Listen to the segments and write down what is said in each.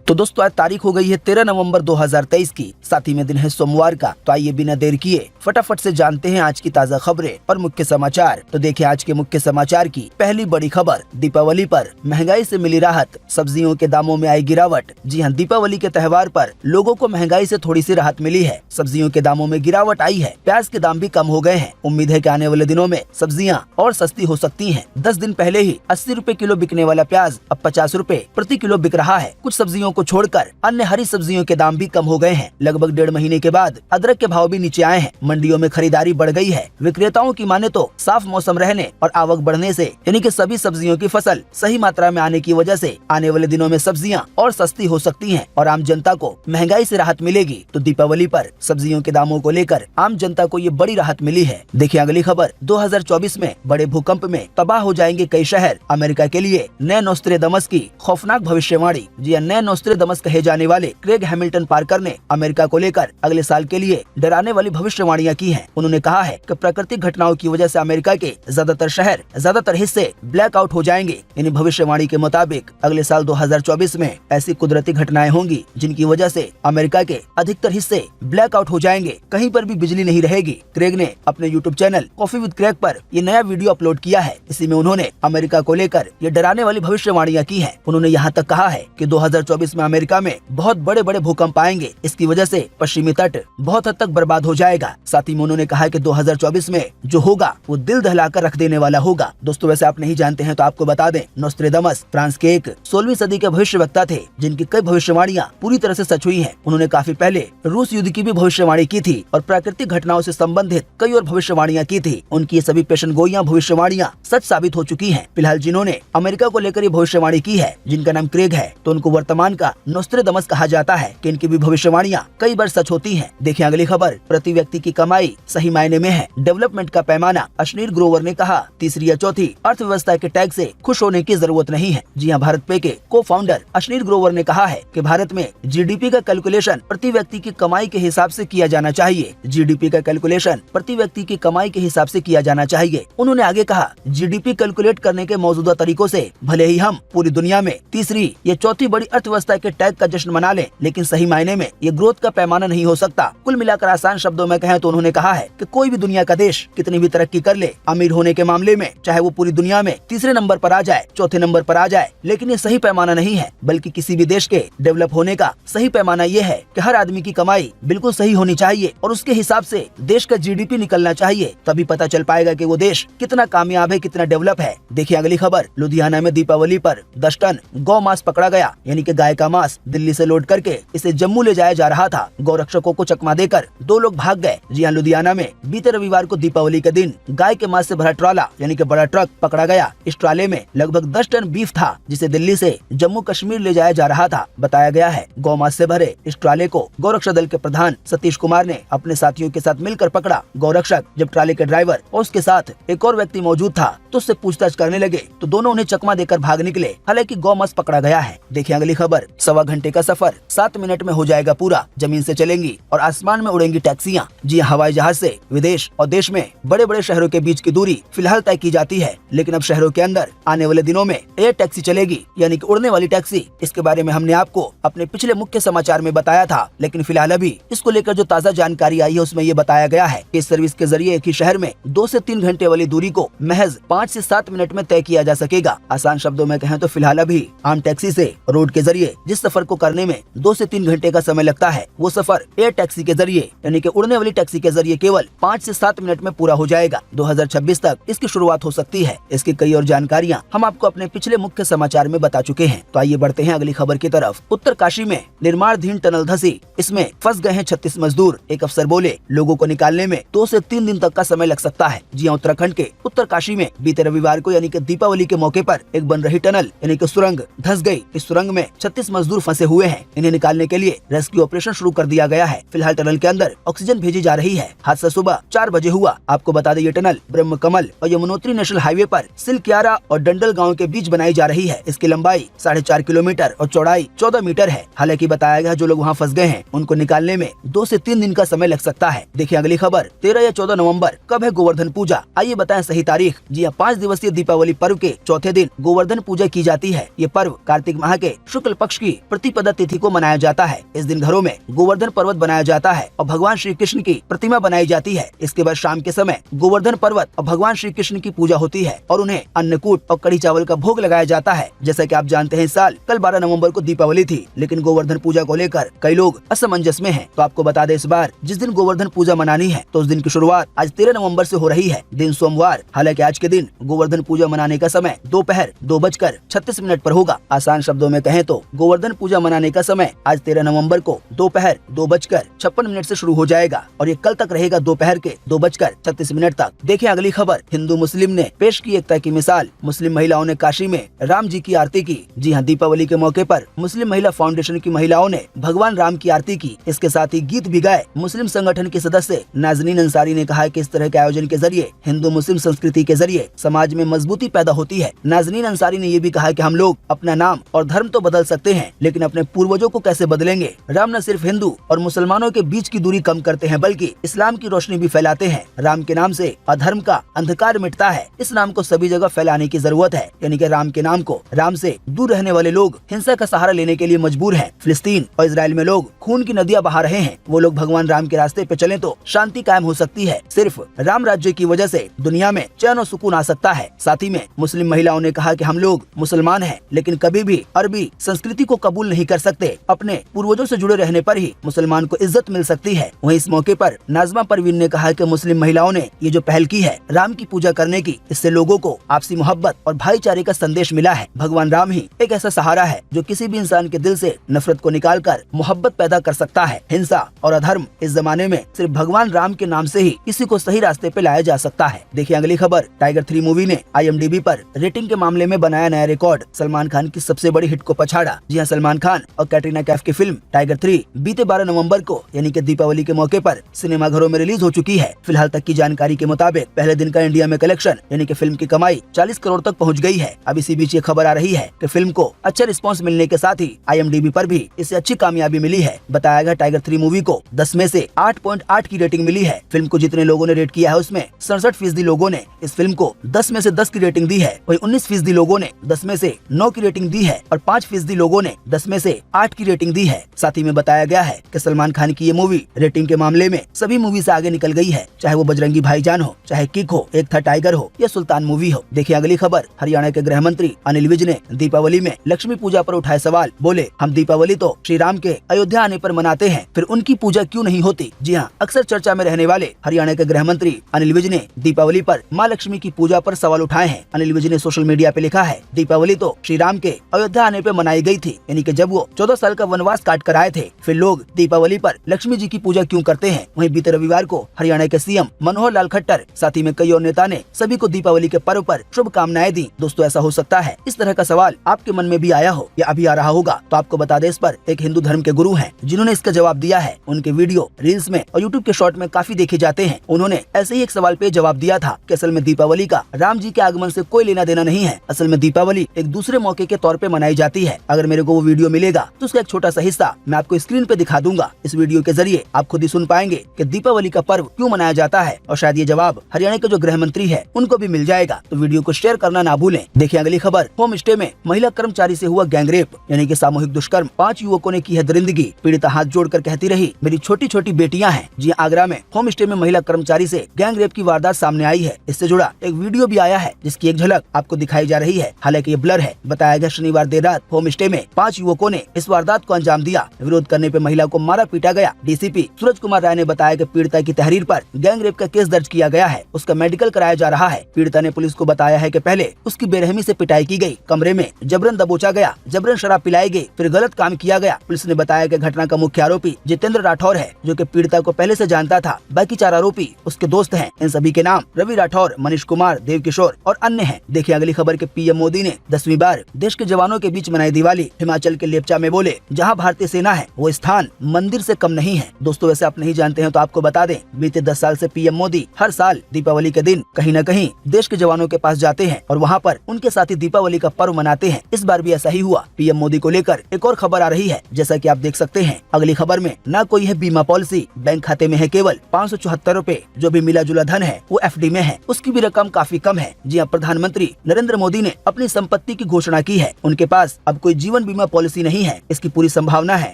तो दोस्तों आज तारीख हो गई है 13 नवंबर 2023 की, साथ ही में दिन है सोमवार का। तो आइए बिना देर किए फटाफट से जानते हैं आज की ताज़ा खबरें और मुख्य समाचार। तो देखिए आज के मुख्य समाचार की पहली बड़ी खबर। दीपावली पर महंगाई से मिली राहत, सब्जियों के दामों में आई गिरावट। जी हां, दीपावली के त्योहार पर लोगों को महंगाई से थोड़ी सी राहत मिली है। सब्जियों के दामों में गिरावट आई है, प्याज के दाम भी कम हो गए हैं। उम्मीद है कि आने वाले दिनों में सब्जियां और सस्ती हो सकती हैं। 10 दिन पहले ही 80 रुपए किलो बिकने वाला प्याज अब 50 रुपए प्रति किलो बिक रहा है। कुछ सब्जियों को छोड़कर अन्य हरी सब्जियों के दाम भी कम हो गए हैं। लगभग 1.5 महीने के बाद अदरक के भाव भी नीचे आए हैं। मंडियों में खरीदारी बढ़ गई है। विक्रेताओं की माने तो साफ मौसम रहने और आवक बढ़ने से यानी कि सभी सब्जियों की फसल सही मात्रा में आने की वजह से आने वाले दिनों में सब्जियां और सस्ती हो सकती हैं और आम जनता को महंगाई से राहत मिलेगी। तो दीपावली पर सब्जियों के दामों को लेकर आम जनता को ये बड़ी राहत मिली है। देखिए अगली खबर। 2024 में बड़े भूकंप में तबाह हो जाएंगे कई शहर, अमेरिका के लिए नए नोस्ट्रेडमस की खौफनाक भविष्यवाणी। जी नए नोस्ट्रेडमस कहे जाने वाले क्रेग हैमिल्टन पार्कर ने अमेरिका को लेकर अगले साल के लिए डराने वाली भविष्यवाणियां की हैं। उन्होंने कहा है कि प्राकृतिक घटनाओं की वजह से अमेरिका के ज्यादातर शहर, ज्यादातर हिस्से ब्लैकआउट हो जाएंगे। इन भविष्यवाणी के मुताबिक अगले साल 2024 में ऐसी कुदरती घटनाएं होंगी जिनकी वजह से अमेरिका के अधिकतर हिस्से ब्लैकआउट हो जाएंगे, कहीं पर भी बिजली नहीं रहेगी। क्रेग ने अपने YouTube channel coffee with Craig पर ये नया वीडियो अपलोड किया है। इसी में उन्होंने अमेरिका को लेकर ये डराने वाली भविष्यवाणियां की है। उन्होंने यहाँ तक कहा है कि 2024 में अमेरिका में बहुत बड़े बड़े भूकंप आएंगे। इसकी वजह से पश्चिमी तट बहुत हद तक बर्बाद हो जाएगा। साथ ही में उन्होंने कहा कि 2024 में जो होगा वो दिल दहलाकर रख देने वाला होगा। दोस्तों वैसे आप नहीं जानते हैं तो आपको बता दें, नोस्ट्रेडमस फ्रांस के एक 16वीं सदी के भविष्यवक्ता थे जिनकी कई भविष्यवाणियां पूरी तरह से सच हुई हैं। उन्होंने काफी पहले रूस युद्ध की भी भविष्यवाणी की थी और प्राकृतिक घटनाओं से संबंधित कई और भविष्यवाणियां की थी। उनकी सभी पेशनगोइयां भविष्यवाणियां सच साबित हो चुकी हैं। फिलहाल जिन्होंने अमेरिका को लेकर ये भविष्यवाणी की है, जिनका नाम क्रेग है, तो उनको वर्तमान का नोस्ट्रेडमस कहा जाता है कि इनकी भी भविष्यवाणियां कई बार सच होती हैं। देखिए अगली खबर। प्रति व्यक्ति की कमाई सही मायने में है डेवलपमेंट का पैमाना। अश्नीर ग्रोवर ने कहा, तीसरी या चौथी अर्थव्यवस्था के टैग से खुश होने की जरूरत नहीं है। जी हाँ, भारत पे के को फाउंडर अश्नीर ग्रोवर ने कहा है कि भारत में जीडीपी का कैलकुलेशन प्रति व्यक्ति की कमाई के हिसाब से किया जाना चाहिए। जीडीपी का कैलकुलेशन प्रति व्यक्ति की कमाई के हिसाब से किया जाना चाहिए। उन्होंने आगे कहा, जीडीपी कैलकुलेट करने के मौजूदा तरीकों से भले ही हम पूरी दुनिया में तीसरी या चौथी बड़ी अर्थव्यवस्था के टैग का जश्न मना लें, लेकिन सही मायने में ये ग्रोथ का पैमाना नहीं हो सकता। कुल मिलाकर आसान शब्दों में कहें तो उन्होंने कहा है कि कोई भी दुनिया का देश कितनी भी तरक्की कर ले, अमीर होने के मामले में चाहे वो पूरी दुनिया में तीसरे नंबर पर आ जाए, चौथे नंबर पर आ जाए, लेकिन ये सही पैमाना नहीं है। बल्कि किसी भी देश के डेवलप होने का सही पैमाना ये है कि हर आदमी की कमाई बिल्कुल सही होनी चाहिए और उसके हिसाब से देश का जीडीपी निकलना चाहिए। तभी पता चल पाएगा कि वो देश कितना कामयाब है, कितना डेवलप है। देखिए अगली खबर। लुधियाना में दीपावली पर 10 टन गौ मांस पकड़ा गया, यानी कि गाय का मांस दिल्ली से लोड करके इसे जम्मू ले जाया जा रहा था। गौरक्षकों को चकमा देकर 2 लोग भाग गए। जी हाँ, लुधियाना में बीते रविवार को दीपावली के दिन गाय के मांस से भरा ट्राला यानी कि बड़ा ट्रक पकड़ा गया। इस ट्राले में लगभग 10 टन बीफ था जिसे दिल्ली से जम्मू कश्मीर ले जाया जा रहा था। बताया गया है गौ मांस से भरे इस ट्राले को गौरक्षक दल के प्रधान सतीश कुमार ने अपने साथियों के साथ मिलकर पकड़ा। गौरक्षक जब ट्राले के ड्राइवर और उसके साथ एक और व्यक्ति मौजूद था तो उससे पूछताछ करने लगे तो दोनों उन्हें चकमा देकर भाग निकले। हालांकि गौ मांस पकड़ा गया है। देखिए अगली खबर। 1.25 घंटे का सफर 7 मिनट में हो जाएगा पूरा। जमीन से चलेंगी और आसमान में उड़ेंगी टैक्सियां। जी हवाई जहाज से विदेश और देश में बड़े बड़े शहरों के बीच की दूरी फिलहाल तय की जाती है, लेकिन अब शहरों के अंदर आने वाले दिनों में एयर टैक्सी चलेगी, यानी कि उड़ने वाली टैक्सी। इसके बारे में हमने आपको अपने पिछले मुख्य समाचार में बताया था, लेकिन फिलहाल अभी इसको लेकर जो ताज़ा जानकारी आई है उसमें ये बताया गया है कि इस सर्विस के जरिए एक ही शहर में 2 से 3 घंटे वाली दूरी को महज 5 से 7 मिनट में तय किया जा सकेगा। आसान शब्दों में कहें तो फिलहाल अभी आम टैक्सी से रोड के जरिए जिस सफर को करने में 2 से 3 घंटे का समय लगता है, वो सफर एयर टैक्सी के जरिए यानी कि उड़ने वाली टैक्सी के जरिए केवल 5 से 7 मिनट में पूरा हो जाएगा। 2026 तक इसकी शुरुआत हो सकती है। इसकी कई और जानकारियां हम आपको अपने पिछले मुख्य समाचार में बता चुके हैं। तो आइए बढ़ते हैं अगली खबर की तरफ। उत्तरकाशी में निर्माणाधीन टनल धंसी, इसमें फंस गए हैं 36 मजदूर। एक अफसर बोले, लोगों को निकालने में 2 से 3 दिन तक का समय लग सकता है। जी हाँ, उत्तराखंड के उत्तरकाशी में बीते रविवार को यानी कि दीपावली के मौके पर एक बन रही टनल यानी कि सुरंग धंस गई। इस सुरंग में 36 मजदूर फंसे हुए हैं। इन्हें निकालने के लिए रेस्क्यू ऑपरेशन शुरू कर दिया गया है। फिलहाल टनल के अंदर ऑक्सीजन भेजी जा रही है। हादसा सुबह 4 बजे हुआ। आपको बता दें ये टनल ब्रह्म कमल और यमुनोत्री नेशनल हाईवे पर सिलक्यारा और डंडल गाँव के बीच बनाई जा रही है। इसकी लंबाई 4.5 किलोमीटर और चौड़ाई 14 मीटर है। हालांकि बताया गया जो लोग वहाँ फंस गए हैं उनको निकालने में 2 से 3 दिन का समय लग सकता है। देखिए अगली खबर। 13 या 14 नवंबर कब है गोवर्धन पूजा? आइए बताएं सही तारीख। जी हाँ, 5 दिवसीय दीपावली पर्व के चौथे दिन गोवर्धन पूजा की जाती है। ये पर्व कार्तिक माह के शुक्ल पक्ष की की प्रतिपदा तिथि को मनाया जाता है। इस दिन घरों में गोवर्धन पर्वत बनाया जाता है और भगवान श्री कृष्ण की प्रतिमा बनाई जाती है। इसके बाद शाम के समय गोवर्धन पर्वत और भगवान श्री कृष्ण की पूजा होती है और उन्हें अन्नकूट और कड़ी चावल का भोग लगाया जाता है। जैसा कि आप जानते हैं, इस साल कल 12 नवंबर को दीपावली थी, लेकिन गोवर्धन पूजा को लेकर कई लोग असमंजस में हैं। तो आपको बता दें, इस बार जिस दिन गोवर्धन पूजा मनानी है तो उस दिन की शुरुआत आज 13 नवंबर से हो रही है, दिन सोमवार। हालांकि आज के दिन गोवर्धन पूजा मनाने का समय दोपहर 2:36 पर होगा। आसान शब्दों में कहें तो गोवर्धन पूजा मनाने का समय आज 13 नवंबर को दोपहर 2:56 से शुरू हो जाएगा और ये कल तक रहेगा दोपहर के 2:36 तक। देखिए अगली खबर, हिंदू मुस्लिम ने पेश की एकता की मिसाल। मुस्लिम महिलाओं ने काशी में राम जी की आरती की। जी हाँ, दीपावली के मौके पर मुस्लिम महिला फाउंडेशन की महिलाओं ने भगवान राम की आरती की। इसके साथ ही गीत भी गाए। मुस्लिम संगठन के सदस्य नाजनीन अंसारी ने कहा कि इस तरह के आयोजन के जरिए हिंदू मुस्लिम संस्कृति के जरिए समाज में मजबूती पैदा होती है। नाजनीन अंसारी ने ये भी कहा कि हम लोग अपना नाम और धर्म तो बदल सकते हैं, लेकिन अपने पूर्वजों को कैसे बदलेंगे। राम न सिर्फ हिंदू और मुसलमानों के बीच की दूरी कम करते हैं, बल्कि इस्लाम की रोशनी भी फैलाते हैं। राम के नाम से अधर्म का अंधकार मिटता है। इस नाम को सभी जगह फैलाने की जरूरत है, यानी कि राम के नाम को। राम से दूर रहने वाले लोग हिंसा का सहारा लेने के लिए मजबूर हैं। फिलिस्तीन और इजराइल में लोग खून की नदियां बहा रहे हैं। वो लोग भगवान राम के रास्ते पे चलें तो शांति कायम हो सकती है। सिर्फ राम राज्य की वजह से दुनिया में चैन और सुकून आ सकता है। साथ ही में मुस्लिम महिलाओं ने कहा कि हम लोग मुसलमान हैं, लेकिन कभी भी अरबी संस्कृति को कबूल नहीं कर सकते। अपने पूर्वजों से जुड़े रहने पर ही मुसलमान को इज्जत मिल सकती है। वहीं इस मौके पर नाजमा परवीन ने कहा कि मुस्लिम महिलाओं ने ये जो पहल की है राम की पूजा करने की, इससे लोगों को आपसी मोहब्बत और भाईचारे का संदेश मिला है। भगवान राम ही एक ऐसा सहारा है जो किसी भी इंसान के दिल से नफरत को निकालकर मोहब्बत पैदा कर सकता है। हिंसा और अधर्म इस जमाने में सिर्फ भगवान राम के नाम से ही किसी को सही रास्ते पे लाया जा सकता है। देखिए अगली खबर, टाइगर 3 मूवी ने IMDb पर रेटिंग के मामले में बनाया नया रिकॉर्ड। सलमान खान की सबसे बड़ी हिट को पछाड़ा। जी हाँ, सलमान खान और कैटरीना कैफ की फिल्म टाइगर 3 बीते 12 नवंबर को यानी कि दीपावली के मौके पर सिनेमाघरों में रिलीज हो चुकी है। फिलहाल तक की जानकारी के मुताबिक पहले दिन का इंडिया में कलेक्शन यानी कि फिल्म की कमाई 40 करोड़ तक पहुंच गई है। अब इसी बीच ये खबर आ रही है कि फिल्म को अच्छा रिस्पांस मिलने के साथ ही IMDb पर भी इसे अच्छी कामयाबी मिली है। बताया गया टाइगर 3 मूवी को 10 में से 8.8 की रेटिंग मिली है। फिल्म को जितने लोगों ने रेट किया है उसमें 67% लोगों ने इस फिल्म को 10 में से 10 की रेटिंग दी है। वहीं 19% लोगों ने 10 में से 9 की रेटिंग दी है और 5% लोगों ने 10 में से 8 की रेटिंग दी है। साथ ही में बताया गया है कि सलमान खान की ये मूवी रेटिंग के मामले में सभी मूवी से आगे निकल गई है, चाहे वो बजरंगी भाईजान हो, चाहे किक हो, एक था टाइगर हो या सुल्तान मूवी हो। देखिए अगली खबर, हरियाणा के गृह मंत्री अनिल विज ने दीपावली में लक्ष्मी पूजा पर उठाए सवाल। बोले, हम दीपावली तो श्री राम के अयोध्या आने पर मनाते हैं, फिर उनकी पूजा क्यों नहीं होती। जी हाँ, अक्सर चर्चा में रहने वाले हरियाणा के गृह मंत्री अनिल विज ने दीपावली पर माँ लक्ष्मी की पूजा पर सवाल उठाए हैं। अनिल विज ने सोशल मीडिया पे लिखा है, दीपावली तो श्री राम के अयोध्या आने पे मनाई गई थी, यानी कि जब वो 14 साल का वनवास काट कर आए थे। फिर लोग दीपावली पर लक्ष्मी जी की पूजा क्यों करते हैं। वहीं बीते रविवार को हरियाणा के CM मनोहर लाल खट्टर साथ ही में कई और नेता ने सभी को दीपावली के पर्व पर शुभकामनाएं दी। दोस्तों, ऐसा हो सकता है इस तरह का सवाल आपके मन में भी आया हो या अभी आ रहा होगा, तो आपको बता दें, इस पर एक हिंदू धर्म के गुरु हैं जिन्होंने इसका जवाब दिया है। उनके वीडियो रील्स में और यूट्यूब के शॉर्ट में काफी देखे जाते हैं। उन्होंने ऐसे ही एक सवाल पे जवाब दिया था कि असल में दीपावली का राम जी के आगमन से कोई लेना देना नहीं है। असल में दीपावली एक दूसरे मौके के तौर पे मनाई जाती है। अगर मेरे को वो वीडियो मिलेगा तो उसका एक छोटा सा हिस्सा मैं आपको स्क्रीन पे दिखा दूंगा। इस वीडियो के जरिए आप खुद ही सुन पाएंगे कि दीपावली का पर्व क्यों मनाया जाता है और शायद ये जवाब हरियाणा के जो गृह मंत्री है उनको भी मिल जाएगा। तो वीडियो को शेयर करना ना भूलें। देखिए अगली खबर, होम स्टे में महिला कर्मचारी से हुआ गैंगरेप यानी कि सामूहिक दुष्कर्म। 5 युवकों ने की है दरिंदगी। पीड़िता हाथ जोड़कर कहती रही, मेरी छोटी छोटी बेटियां हैं। जी आगरा में होम स्टे में महिला कर्मचारी से गैंगरेप की वारदात सामने आई है। इससे जुड़ा एक वीडियो भी आया है जिसकी एक झलक आपको दिखाई जा रही है। हालांकि ये ब्लर है। बताया गया शनिवार देर रात होम स्टे में 5 युवकों ने इस वारदात को अंजाम दिया। विरोध करने पे महिला को मारा पीटा गया। डीसीपी सूरज कुमार राय ने बताया कि पीड़िता की तहरीर पर गैंगरेप का केस दर्ज किया गया है। उसका मेडिकल कराया जा रहा है। पीड़िता ने पुलिस को बताया है कि पहले उसकी बेरहमी से पिटाई की गई, कमरे में जबरन दबोचा गया, जबरन शराब पिलाई गई, फिर गलत काम किया गया। पुलिस ने बताया कि घटना का मुख्य आरोपी जितेंद्र राठौर है, जो कि पीड़िता को पहले से जानता था। बाकी 4 आरोपी उसके दोस्त हैं। इन सभी के नाम रवि राठौर, मनीष कुमार, देव किशोर और अन्य हैं। देखिए अगली खबर के PM मोदी ने 10वीं बार देश के जवानों के बीच मनाई दिवाली। हिमाचल के लेपचा में बोले, जहां भारतीय सेना है वो स्थान मंदिर से कम नहीं है। दोस्तों, वैसे आप नहीं जानते हैं तो आपको बता दें, बीते 10 साल से PM मोदी हर साल दीपावली के दिन कहीं न कहीं देश के जवानों के पास जाते हैं और वहां पर उनके साथ ही दीपावली का पर्व मनाते हैं। इस बार भी ऐसा ही हुआ। PM मोदी को लेकर एक और खबर आ रही है, जैसा कि आप देख सकते हैं। अगली खबर में ना कोई है बीमा पॉलिसी, बैंक खाते में है केवल 574 रूपए। जो भी मिला जुला धन है वो FD में है, उसकी भी रकम काफी कम है। जी हाँ, प्रधानमंत्री नरेंद्र मोदी ने अपनी संपत्ति की घोषणा की है। उनके पास अब कोई जीवन जीवन बीमा पॉलिसी नहीं है। इसकी पूरी संभावना है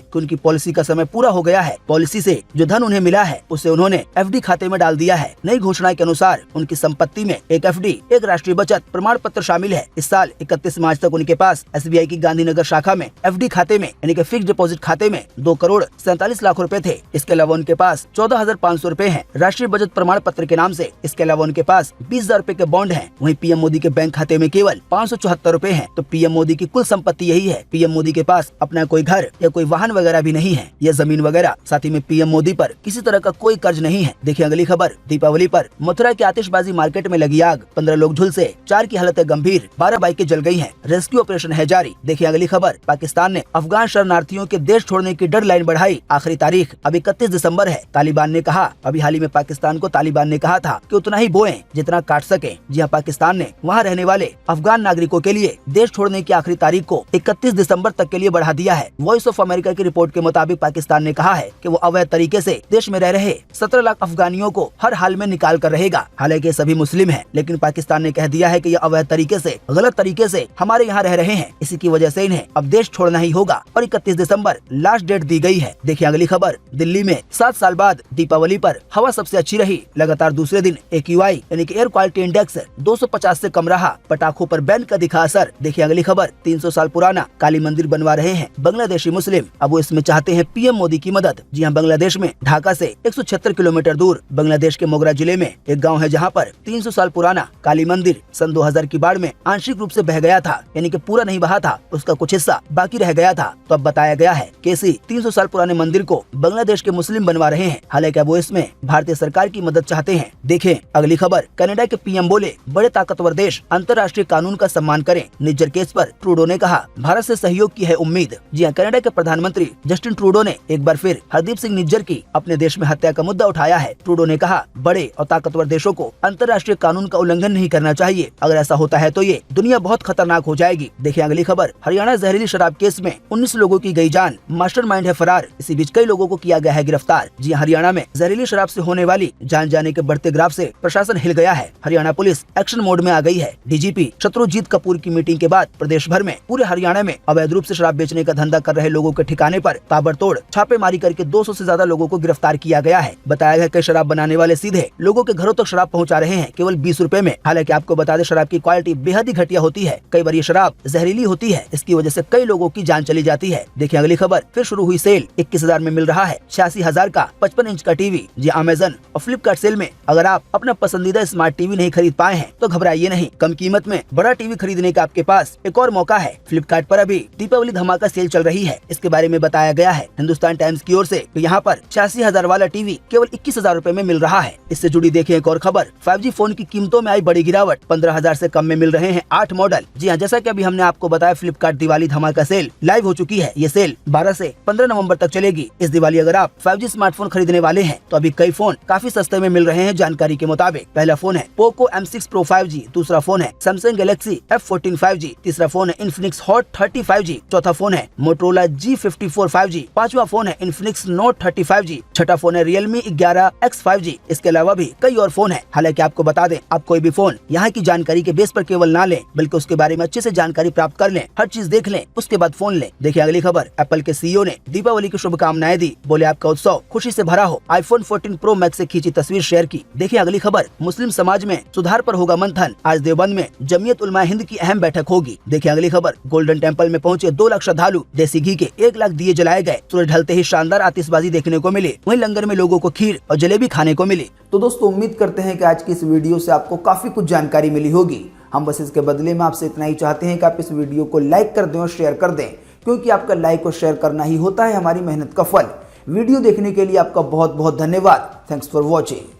कि उनकी पॉलिसी का समय पूरा हो गया है। पॉलिसी से जो धन उन्हें मिला है उसे उन्होंने एफडी खाते में डाल दिया है। नई घोषणा के अनुसार उनकी संपत्ति में एक एफडी, एक राष्ट्रीय बचत प्रमाण पत्र शामिल है। इस साल 31 मार्च तक उनके पास एसबीआई की गांधीनगर शाखा में एफडी खाते में यानी कि फिक्स डिपॉजिट खाते में 2,47,00,000 रुपए थे। इसके अलावा उनके पास 14,500 रुपए हैं राष्ट्रीय बचत प्रमाण पत्र के नाम से। इसके अलावा उनके पास 20,000 रुपए के बॉन्ड हैं। वहीं पीएम मोदी के बैंक खाते में केवल 574 रुपए हैं। तो पीएम मोदी की कुल संपत्ति यही है। पीएम मोदी के पास अपना कोई घर या कोई वाहन वगैरह भी नहीं है या जमीन वगैरह। साथ ही में पीएम मोदी पर किसी तरह का कोई कर्ज नहीं है। देखिए अगली खबर। दीपावली पर मथुरा के आतिशबाजी मार्केट में लगी आग, 15 लोग झुलसे, 4 की हालत है गंभीर, 12 बाइकें जल गई हैं। रेस्क्यू ऑपरेशन है जारी। देखिए अगली खबर। पाकिस्तान ने अफगान शरणार्थियों के देश छोड़ने की डेडलाइन बढ़ाई। आखिरी तारीख अब 31 दिसंबर है। तालिबान ने कहा, अभी हाल ही में पाकिस्तान को तालिबान ने कहा था कि उतना ही बोएं जितना काट सके। जी हाँ, पाकिस्तान ने वहाँ रहने वाले अफगान नागरिकों के लिए देश छोड़ने की आखिरी तारीख को 31 दिसंबर तक के लिए बढ़ा दिया है। वॉइस ऑफ अमेरिका की रिपोर्ट के मुताबिक पाकिस्तान ने कहा है कि वो अवैध तरीके से देश में रह रहे 17 लाख अफगानियों को हर हाल में निकाल कर रहेगा। हालांकि सभी मुस्लिम हैं, लेकिन पाकिस्तान ने कह दिया है कि ये अवैध तरीके से, गलत तरीके से हमारे यहाँ रह रहे हैं। इसी की वजह से इन्हें अब देश छोड़ना ही होगा और 31 दिसंबर लास्ट डेट दी गई है। देखिए अगली खबर। दिल्ली में 7 साल बाद दीपावली पर हवा सबसे अच्छी रही। लगातार दूसरे दिन AQI यानी कि एयर क्वालिटी इंडेक्स 250 से कम रहा। पटाखों पर बैन का दिखा असर। देखिए अगली खबर। 300 साल पुराना काली मंदिर बनवा रहे हैं बांग्लादेशी मुस्लिम। अब वो इसमें चाहते हैं पीएम मोदी की मदद। जी हाँ, बांग्लादेश में ढाका से 176 किलोमीटर दूर बांग्लादेश के मोगरा जिले में एक गाँव है जहाँ पर 300 साल पुराना काली मंदिर सन 2000 की बाढ़ में आंशिक रूप से बह गया था, यानी कि पूरा नहीं बहा था, उसका कुछ हिस्सा बाकी रह गया था। तो अब बताया गया है कि इसी 300 साल पुराने मंदिर को बांग्लादेश के मुस्लिम बनवा रहे हैं। हालांकि अब वो इसमें भारतीय सरकार की मदद चाहते हैं। देखें अगली खबर। कनाडा के पीएम बोले, बड़े ताकतवर देश अंतर्राष्ट्रीय कानून का सम्मान करें। निज्जर केस पर ट्रूडो ने कहा, भारत से सहयोग की है उम्मीद। जी हाँ, कनाडा के प्रधानमंत्री जस्टिन ट्रूडो ने एक बार फिर हरदीप सिंह निज्जर की अपने देश में हत्या का मुद्दा उठाया है। ट्रूडो ने कहा, बड़े और ताकतवर देशों को अंतर्राष्ट्रीय कानून का उल्लंघन नहीं करना चाहिए। अगर ऐसा होता है तो ये दुनिया बहुत खतरनाक हो जाएगी। देखिए अगली खबर। हरियाणा जहरीली शराब केस में 19 लोगों की गई जान, मास्टरमाइंड है फरार। इसी बीच कई लोगों को किया गया है गिरफ्तार। जी हरियाणा में जहरीली शराब से होने वाली जान जाने के बढ़ते ग्राफ से प्रशासन हिल गया है। हरियाणा पुलिस एक्शन मोड में आ गई है। डीजीपी शत्रुजीत कपूर की मीटिंग के बाद प्रदेश भर में पूरे हरियाणा में अवैध रूप से शराब बेचने का धंधा कर रहे लोगों के ठिकाने पर ताबड़तोड़ छापेमारी करके 200 से ज्यादा लोगों को गिरफ्तार किया गया है। बताया गया कि शराब बनाने वाले सीधे लोगों के घरों तक शराब पहुंचा रहे हैं केवल 20 रुपए में। हालांकि आपको बता दें, शराब की क्वालिटी बेहद ही घटिया होती है। कई बार ये शराब जहरीली होती है। इसकी वजह से कई लोगों की जान चली जाती है। देखिए अगली खबर। फिर शुरू हुई सेल। 21,000 में मिल रहा है 86,000 का 55 इंच का टीवी। जी अमेजन और फ्लिपकार्ट सेल में अगर आप अपना पसंदीदा स्मार्ट टीवी नहीं खरीद पाए हैं तो घबराइए नहीं। कम कीमत में बड़ा टीवी खरीदने का आपके पास एक और मौका है। फ्लिपकार्ट पर अभी दीपावली धमाका सेल चल रही है। इसके बारे में बताया गया है हिंदुस्तान टाइम्स की ओर से तो यहाँ पर 86,000 वाला टीवी केवल 21,000 रुपए में मिल रहा है। इससे जुड़ी देखिए एक और खबर। 5G फोन की कीमतों में आई बड़ी गिरावट। 15,000 से कम में मिल रहे हैं 8 मॉडल। जी हाँ, जैसा कि अभी हमने आपको बताया, फ्लिपकार्ट दिवाली धमाका सेल लाइव हो चुकी है। ये सेल 12 से 15 नवंबर तक चलेगी। इस दिवाली अगर आप 5G स्मार्टफोन खरीदने वाले हैं तो अभी कई फोन काफी सस्ते में मिल रहे हैं। जानकारी के मुताबिक पहला फोन है पोको M6 Pro 5G, दूसरा फोन है सैमसंग गैलेक्सी F14 5G, तीसरा फोन है इन्फिनिक्स हॉट 30 5G, चौथा फोन है मोटोरोला G54 5G, पांचवा फोन है इन्फिनिक्स नोट 30 5G, छठा फोन है Realme 11X 5G। इसके अलावा भी कई और फोन है। हालांकि आपको बता दें, आप कोई भी फोन यहाँ की जानकारी के बेस पर केवल ना लें, बल्कि उसके बारे में अच्छे से जानकारी प्राप्त कर लें, हर चीज देख लें, उसके बाद फोन लें। देखिए अगली खबर। एप्पल के CEO ने दीपावली की शुभकामनाएं दी। बोले आपका उत्सव खुशी से भरा हो। iPhone 14 Pro Max से खींची तस्वीर शेयर की। देखिए अगली खबर। मुस्लिम समाज में सुधार पर होगा मंथन। आज देवबंद में जमीयत उलमा हिंद की अहम बैठक होगी। देखिए अगली खबर। गोल्डन टेम्पल में पहुंचे 2 लाख श्रद्धालु। देसी घी के 1 लाख दिए जलाए गए। सूरज ढलते ही शानदार आतिशबाजी देखने को मिली। वहीं लंगर में लोगों को खीर और जलेबी खाने को मिली। तो दोस्तों, उम्मीद करते हैं कि आज की इस वीडियो से आपको काफी कुछ जानकारी मिली होगी। हम बस इसके बदले में आपसे इतना ही चाहते हैं कि आप इस वीडियो को लाइक कर दें और शेयर कर दें, क्योंकि आपका लाइक और शेयर करना ही होता है हमारी मेहनत का फल। वीडियो देखने के लिए आपका बहुत बहुत धन्यवाद। Thanks for watching.